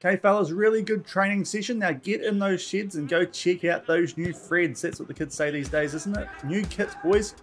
Okay, fellas, really good training session. Now get in those sheds and go check out those new threads. That's what the kids say these days, isn't it? New kits, boys.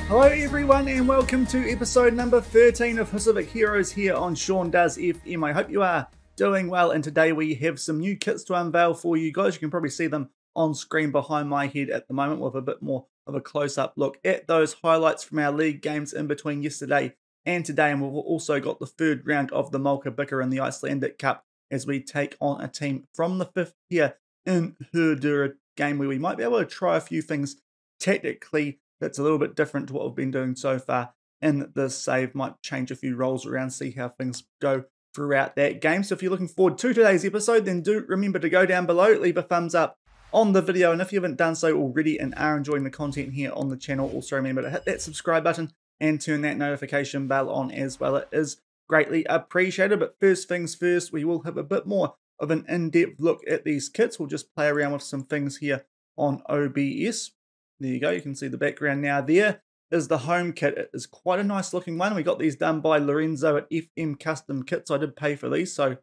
Hello everyone and welcome to episode number 13 of Husavik Heroes here on Shaun Does FM. I hope you are doing well, and today we have some new kits to unveil for you guys. You can probably see them on screen behind my head at the moment with a bit more of a close-up look at those highlights from our league games in between yesterday and today. And we've also got the third round of the Mjólkurbikarinn in the Iceland Cup as we take on a team from the fifth tier in Hörður, a game where we might be able to try a few things tactically that's a little bit different to what we've been doing so far in this save. Might change a few roles around, see how things go throughout that game. So if you're looking forward to today's episode, then do remember to go down below, leave a thumbs up on the video, and if you haven't done so already and are enjoying the content here on the channel, also remember to hit that subscribe button and turn that notification bell on as well. It is greatly appreciated. But first things first, we will have a bit more of an in-depth look at these kits. We'll just play around with some things here on OBS. There you go, you can see the background now. There is the home kit. It is quite a nice looking one. We got these done by Lorenzo at FM Custom Kits. I did pay for these, so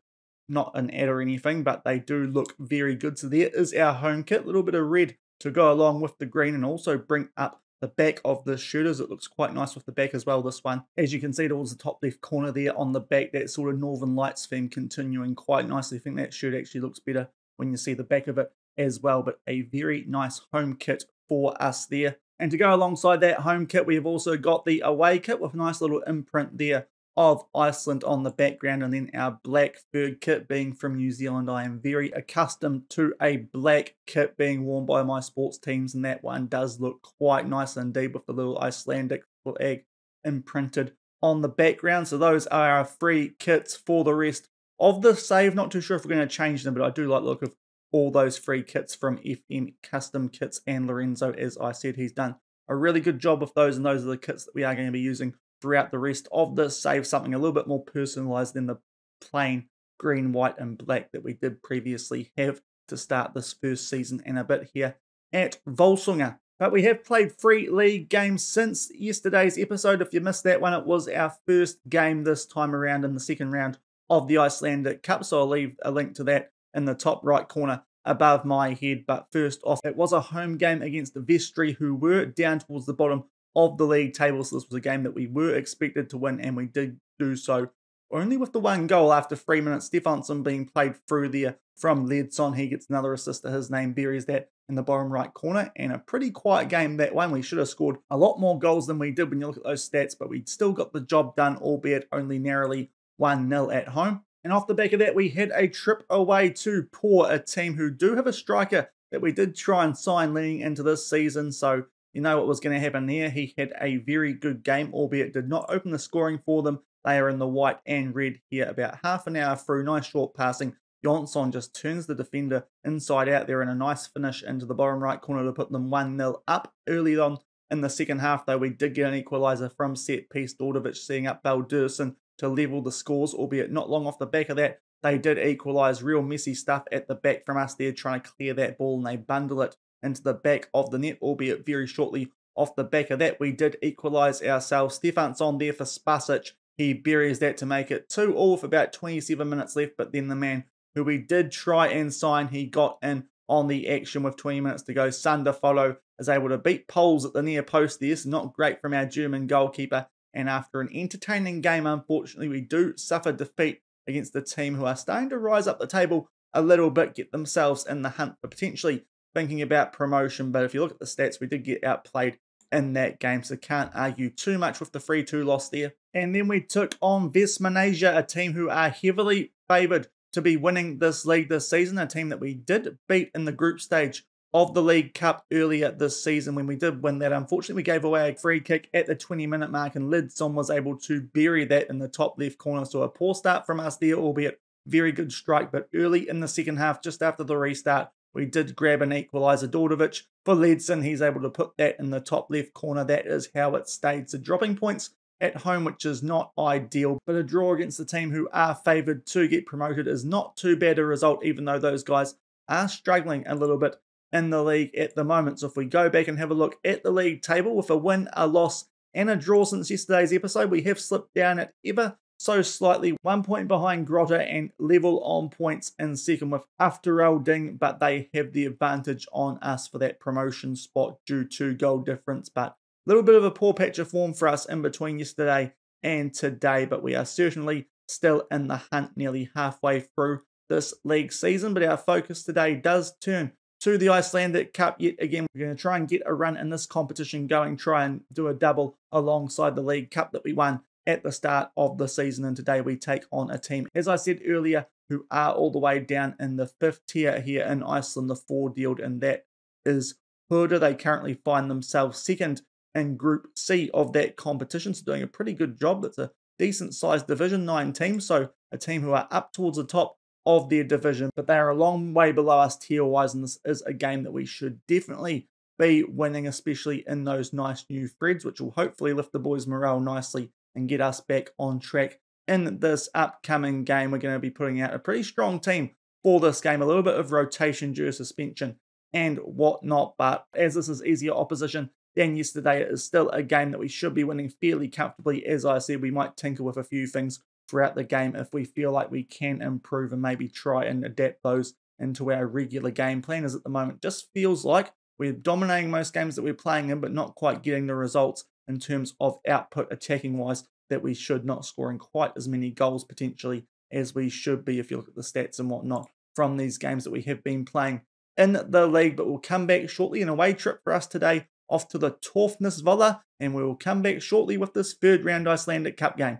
not an ad or anything, but they do look very good. So there is our home kit. A little bit of red to go along with the green and also bring up the back of the shooters. It looks quite nice with the back as well, this one. As you can see towards the top left corner there on the back, that sort of Northern Lights theme continuing quite nicely. I think that shirt actually looks better when you see the back of it as well, but a very nice home kit for us there. And to go alongside that home kit, we have also got the away kit with a nice little imprint there of Iceland on the background, and then our black fur kit. Being from New Zealand, I am very accustomed to a black kit being worn by my sports teams, and that one does look quite nice indeed with the little Icelandic flag imprinted on the background. So those are our free kits for the rest of the save. Not too sure if we're going to change them, but I do like the look of all those free kits from FM Custom Kits, and Lorenzo, as I said, he's done a really good job with those, and those are the kits that we are going to be using throughout the rest of the save. Something a little bit more personalized than the plain green, white and black that we did previously have to start this first season and a bit here at Volsungur. But we have played 3 league games since yesterday's episode. If you missed that one, it was our first game this time around in the second round of the Iceland Cup, so I'll leave a link to that in the top right corner above my head. But first off, it was a home game against Vestri, who were down towards the bottom of the league table. So this was a game that we were expected to win, and we did do so only with the 1 goal after 3 minutes. Stefansson being played through there from Ledson. He gets another assist to his name, buries that in the bottom right corner, and a pretty quiet game that one. We should have scored a lot more goals than we did when you look at those stats, but we still got the job done, albeit only narrowly 1-0 at home. And off the back of that, we had a trip away to Por, a team who do have a striker that we did try and sign leading into this season. So you know what was going to happen there. He had a very good game, albeit did not open the scoring for them. They are in the white and red here about half an hour through. Nice short passing. Jonsson just turns the defender inside out there, and a nice finish into the bottom right corner to put them 1-0 up. Early on in the second half, though, we did get an equaliser from set piece. Dordovic seeing up Baldursson to level the scores, albeit not long off the back of that. They did equalise. Real messy stuff at the back from us there, trying to clear that ball, and they bundle it into the back of the net, albeit very shortly off the back of that. We did equalise ourselves. Stefansson there for Spasic. He buries that to make it 2-2 with about 27 minutes left, but then the man who we did try and sign, he got in on the action with 20 minutes to go. Sander Follow is able to beat Poles at the near post there. So not great from our German goalkeeper. And after an entertaining game, unfortunately, we do suffer defeat against the team who are starting to rise up the table a little bit, get themselves in the hunt for potentially thinking about promotion. But if you look at the stats, we did get outplayed in that game, so can't argue too much with the 3-2 loss there. And then we took on Vesmanasia, a team who are heavily favoured to be winning this league this season, a team that we did beat in the group stage of the League Cup earlier this season. When we did win that, unfortunately, we gave away a free kick at the 20-minute mark, and Lidson was able to bury that in the top left corner. So a poor start from us there, albeit very good strike. But early in the second half, just after the restart, we did grab an equaliser. Dordovic for Ledson, he's able to put that in the top left corner. That is how it stayed. So dropping points at home, which is not ideal, but a draw against the team who are favoured to get promoted is not too bad a result, even though those guys are struggling a little bit in the league at the moment. So if we go back and have a look at the league table, with a win, a loss, and a draw since yesterday's episode, we have slipped down at ever so slightly, 1 point behind Grotta and level on points in second with After Ding, but they have the advantage on us for that promotion spot due to goal difference. But a little bit of a poor patch of form for us in between yesterday and today, but we are certainly still in the hunt nearly halfway through this league season. But our focus today does turn to the Icelandic Cup yet again. We're going to try and get a run in this competition going, try and do a double alongside the League Cup that we won at the start of the season. And today we take on a team, as I said earlier, who are all the way down in the 5th tier here in Iceland, the 4 dield, and that is Hörður. They currently find themselves second in Group C of that competition, so doing a pretty good job. That's a decent sized Division 9 team, so a team who are up towards the top of their division, but they are a long way below us tier-wise, and this is a game that we should definitely be winning, especially in those nice new threads, which will hopefully lift the boys' morale nicely and get us back on track in this upcoming game. We're going to be putting out a pretty strong team for this game, a little bit of rotation due to suspension and whatnot, but as this is easier opposition than yesterday, it is still a game that we should be winning fairly comfortably. As I said, we might tinker with a few things throughout the game if we feel like we can improve and maybe try and adapt those into our regular game plan. As at the moment, just feels like we're dominating most games that we're playing in, but not quite getting the results in terms of output attacking wise that we should, not scoring quite as many goals potentially as we should be if you look at the stats and whatnot from these games that we have been playing in the league. But we'll come back shortly. An away trip for us today off to the Torfnesvalla, and we will come back shortly with this 3rd round Icelandic Cup game.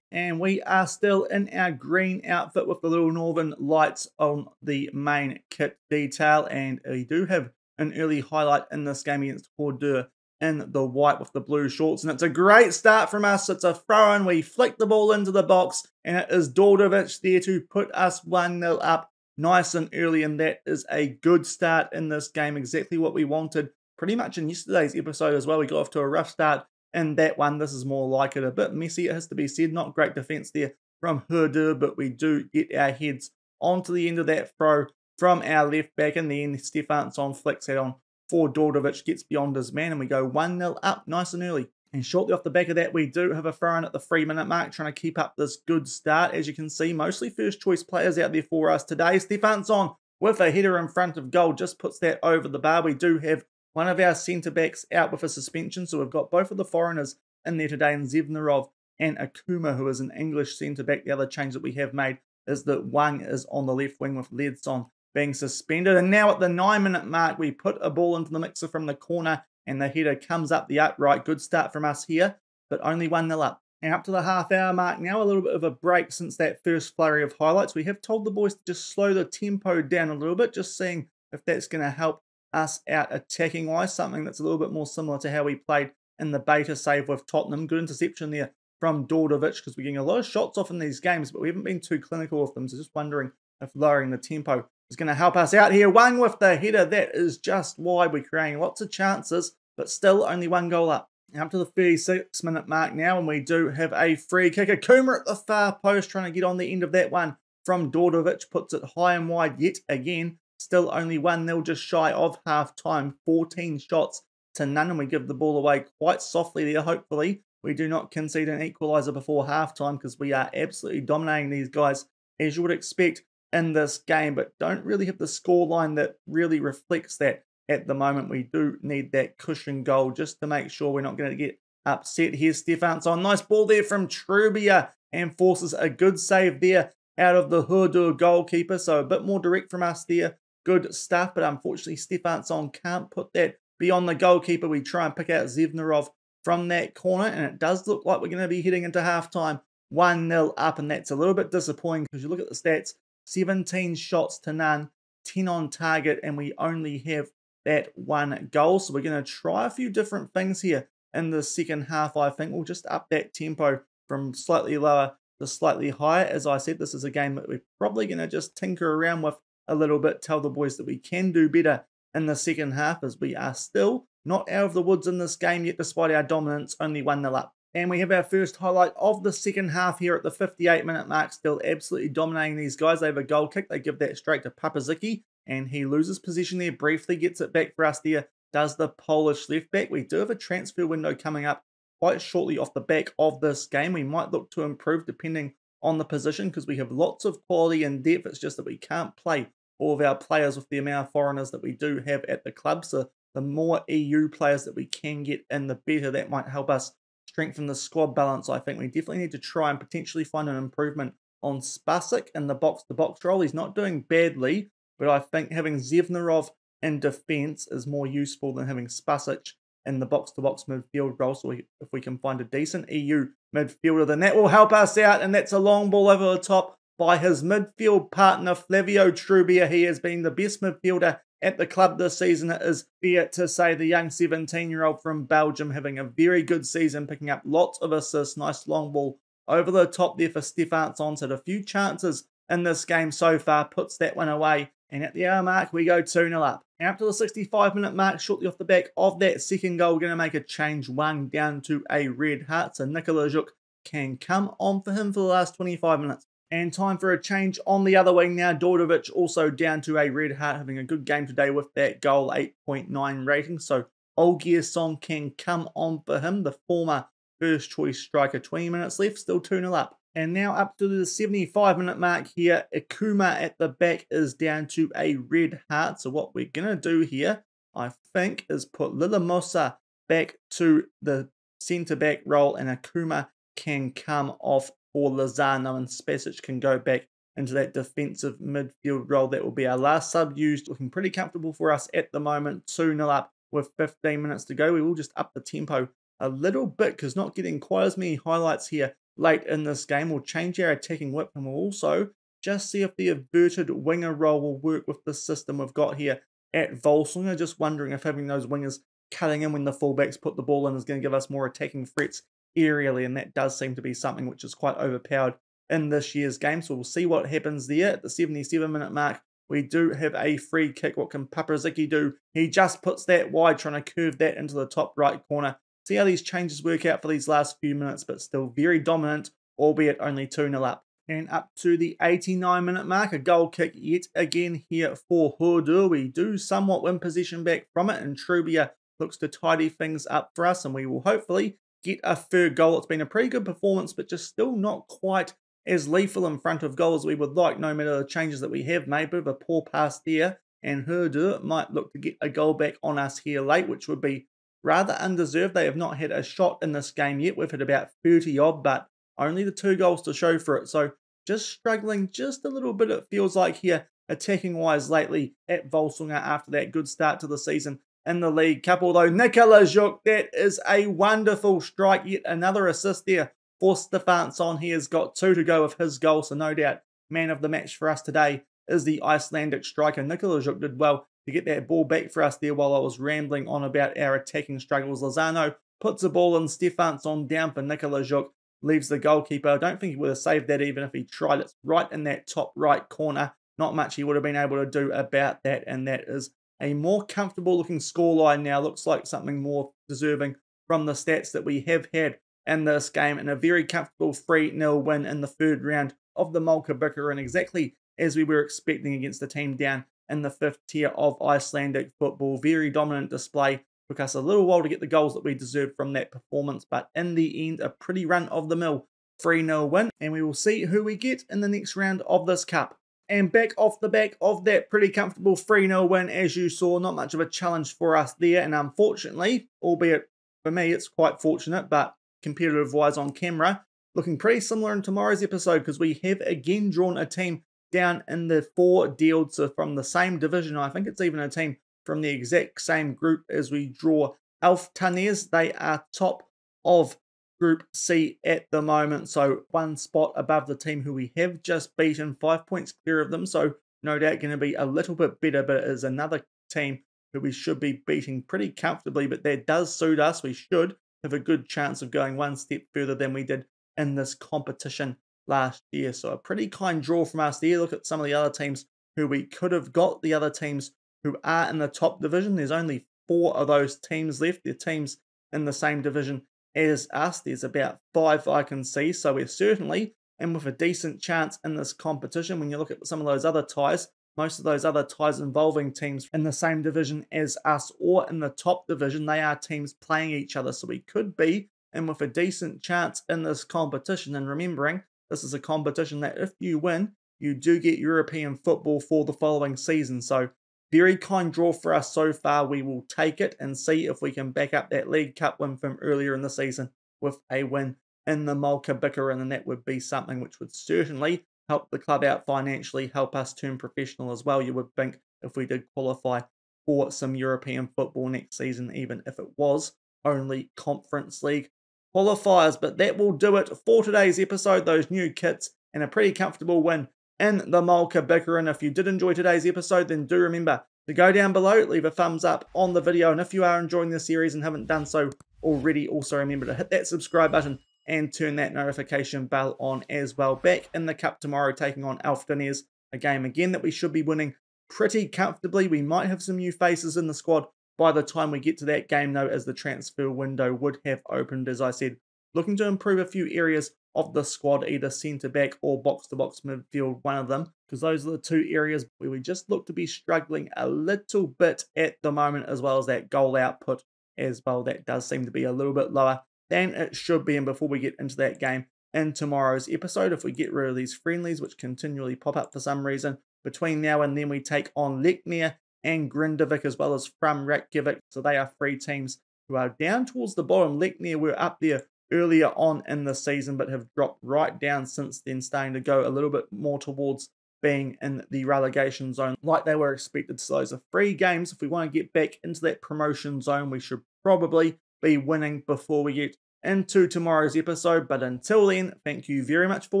And we are still in our green outfit with the little northern lights on the main kit detail. And we do have an early highlight in this game against Hörður in the white with the blue shorts. And it's a great start from us. It's a throw-in. We flick the ball into the box, and it is Dordovic there to put us 1-0 up nice and early. And that is a good start in this game. Exactly what we wanted pretty much in yesterday's episode as well. We got off to a rough start in that one. This is more like it. A bit messy, it has to be said. Not great defense there from Hörður, but we do get our heads onto the end of that throw from our left back. In the end, Stefansson flicks it on for Dordovic, gets beyond his man, and we go 1-0 up nice and early. And shortly off the back of that, we do have a throw-in at the 3-minute mark, trying to keep up this good start. As you can see, mostly first-choice players out there for us today. Stefansson with a header in front of goal just puts that over the bar. We do have one of our centre-backs out with a suspension, so we've got both of the foreigners in there today, and Zevnerov and Akuma, who is an English centre-back. The other change that we have made is that Wang is on the left wing with Ledson being suspended. And now at the 9-minute mark, we put a ball into the mixer from the corner, and the header comes up the upright. Good start from us here, but only 1-0 up. And up to the half-hour mark now, a little bit of a break since that first flurry of highlights. We have told the boys to just slow the tempo down a little bit, just seeing if that's going to help us out attacking wise, something that's a little bit more similar to how we played in the beta save with Tottenham. Good interception there from Dordovic, because we're getting a lot of shots off in these games, but we haven't been too clinical with them, so just wondering if lowering the tempo is going to help us out here. Wang with the header, that is just wide. We're creating lots of chances, but still only 1 goal up. Up to the 36-minute mark now, and we do have a free kick. Akuma at the far post, trying to get on the end of that one from Dordovic, puts it high and wide yet again. Still only 1-0, just shy of half-time. 14 shots to none, and we give the ball away quite softly there. Hopefully, we do not concede an equaliser before half-time, because we are absolutely dominating these guys, as you would expect in this game, but don't really have the scoreline that really reflects that at the moment. We do need that cushion goal just to make sure we're not going to get upset. Here's Stefansson. Nice ball there from Trubia, and forces a good save there out of the Hörður goalkeeper, so a bit more direct from us there. Good stuff, but unfortunately Stefansson can't put that beyond the goalkeeper. We try and pick out Zevnerov from that corner, and it does look like we're going to be heading into halftime 1-0 up, and that's a little bit disappointing because you look at the stats, 17 shots to none, 10 on target, and we only have that 1 goal. So we're going to try a few different things here in the second half. I think we'll just up that tempo from slightly lower just slightly higher. As I said, this is a game that we're probably going to just tinker around with a little bit, tell the boys that we can do better in the second half, as we are still not out of the woods in this game yet, despite our dominance, only 1-0 up. And we have our first highlight of the second half here at the 58-minute mark, still absolutely dominating these guys. They have a goal kick, they give that straight to Papazicki, and he loses possession there, briefly gets it back for us there, does the Polish left back. We do have a transfer window coming up quite shortly off the back of this game. We might look to improve depending on the position, because we have lots of quality and depth. It's just that we can't play all of our players with the amount of foreigners that we do have at the club. So the more EU players that we can get in, the better. That might help us strengthen the squad balance. I think we definitely need to try and potentially find an improvement on Spasic in the box-to-box role. He's not doing badly, but I think having Zevnerov in defence is more useful than having Spasic in the box-to-box midfield role. So if we can find a decent EU midfielder, then that will help us out. And that's a long ball over the top by his midfield partner, Flavio Trubia. He has been the best midfielder at the club this season. It is fair to say the young 17-year-old from Belgium having a very good season, picking up lots of assists. Nice long ball over the top there for Stefansson. Had a few chances in this game so far, puts that one away. And at the hour mark, we go 2-0 up. And up to the 65-minute mark, shortly off the back of that second goal, we're going to make a change, one down to a red heart. So Nikola Zhuk can come on for him for the last 25 minutes. And time for a change on the other wing now. Dordovic also down to a red heart, having a good game today with that goal, 8.9 rating. So Olgier can come on for him, the former first choice striker. 20 minutes left, still 2-0 up. And now up to the 75-minute mark here, Ikuma at the back is down to a red heart. So what we're going to do here, I think, is put Lilamosa back to the centre-back role, and Ikuma can come off for Lozano, and Spasic can go back into that defensive midfield role. That will be our last sub used. Looking pretty comfortable for us at the moment. 2-0 up with 15 minutes to go. We will just up the tempo a little bit, because not getting quite as many highlights here late in this game. We'll change our attacking whip, and we'll also just see if the inverted winger role will work with the system we've got here at Volsungur. Just wondering if having those wingers cutting in when the fullbacks put the ball in is going to give us more attacking threats aerially, and that does seem to be something which is quite overpowered in this year's game. So we'll see what happens there. At the 77-minute mark, we do have a free kick. What can Papazicki do? He just puts that wide, trying to curve that into the top right corner. See how these changes work out for these last few minutes, but still very dominant, albeit only 2-0 up. And up to the 89-minute mark, a goal kick yet again here for Hörður. We do somewhat win possession back from it, and Trubia looks to tidy things up for us, and we will hopefully get a third goal. It's been a pretty good performance, but just still not quite as lethal in front of goal as we would like, no matter the changes that we have made. Bit of a poor pass there, and Hörður might look to get a goal back on us here late, which would be rather undeserved. They have not had a shot in this game yet. We've had about 30 odd, but only the 2 goals to show for it. So just struggling just a little bit, it feels like, here, attacking-wise lately at Volsungur after that good start to the season in the League Cup. Although Nikola Zhuk, that is a wonderful strike. Yet another assist there for Stefansson. He has got 2 to go with his goal, so no doubt man of the match for us today is the Icelandic striker. Nikola Zhuk did well to get that ball back for us there while I was rambling on about our attacking struggles. Lozano puts the ball in, Stefansson down for Nikola Zhuk, leaves the goalkeeper. I don't think he would have saved that even if he tried. It's right in that top right corner. Not much he would have been able to do about that, and that is a more comfortable looking scoreline now. Looks like something more deserving from the stats that we have had in this game, and a very comfortable 3-0 win in the third round of the Mjólkurbikarinn, exactly as we were expecting against the team down in the 5th tier of Icelandic football. Very dominant display. Took us a little while to get the goals that we deserved from that performance, but in the end, a pretty run-of-the-mill 3-0 win, and we will see who we get in the next round of this cup. And back off the back of that pretty comfortable 3-0 win, as you saw, not much of a challenge for us there, and unfortunately, albeit for me it's quite fortunate, but competitive-wise on camera, looking pretty similar in tomorrow's episode, because we have again drawn a team down in the 4 dield, so from the same division. I think it's even a team from the exact same group as we draw Alftanes. They are top of Group C at the moment, so 1 spot above the team who we have just beaten, 5 points clear of them, so no doubt going to be a little bit better, but it is another team who we should be beating pretty comfortably, but that does suit us. We should have a good chance of going 1 step further than we did in this competition last year. So a pretty kind draw from us there. Look at some of the other teams who we could have got, the other teams who are in the top division. There's only 4 of those teams left. They're teams in the same division as us. There's about 5 I can see. So we're certainly in with a decent chance in this competition. When you look at some of those other ties, most of those other ties involving teams in the same division as us or in the top division, they are teams playing each other. So we could be in with a decent chance in this competition. And remembering, this is a competition that if you win, you do get European football for the following season. So very kind draw for us so far. We will take it and see if we can back up that League Cup win from earlier in the season with a win in the Mjólkurbikarinn, and that would be something which would certainly help the club out financially, help us turn professional as well, you would think, if we did qualify for some European football next season, even if it was only Conference League qualifiers. But that will do it for today's episode. Those new kits and a pretty comfortable win in the Mjólkurbikarinn. If you did enjoy today's episode, then do remember to go down below, leave a thumbs up on the video, and if you are enjoying this series and haven't done so already, also remember to hit that subscribe button and turn that notification bell on as well. Back in the cup tomorrow, taking on Álftanesi, a game again that we should be winning pretty comfortably. We might have some new faces in the squad by the time we get to that game though, as the transfer window would have opened. As I said, looking to improve a few areas of the squad, either centre-back or box-to-box midfield, one of them, because those are the 2 areas where we just look to be struggling a little bit at the moment, as well as that goal output as well. That does seem to be a little bit lower than it should be. And before we get into that game in tomorrow's episode, if we get rid of these friendlies which continually pop up for some reason, between now and then we take on Leiknir and Grindavik, as well as from Reykjavik. So they are 3 teams who are down towards the bottom. Leiknir were up there earlier on in the season, but have dropped right down since then, starting to go a little bit more towards being in the relegation zone like they were expected. So those are 3 games. If we want to get back into that promotion zone, we should probably be winning before we get into tomorrow's episode. But until then, thank you very much for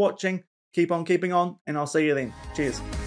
watching. Keep on keeping on, and I'll see you then. Cheers.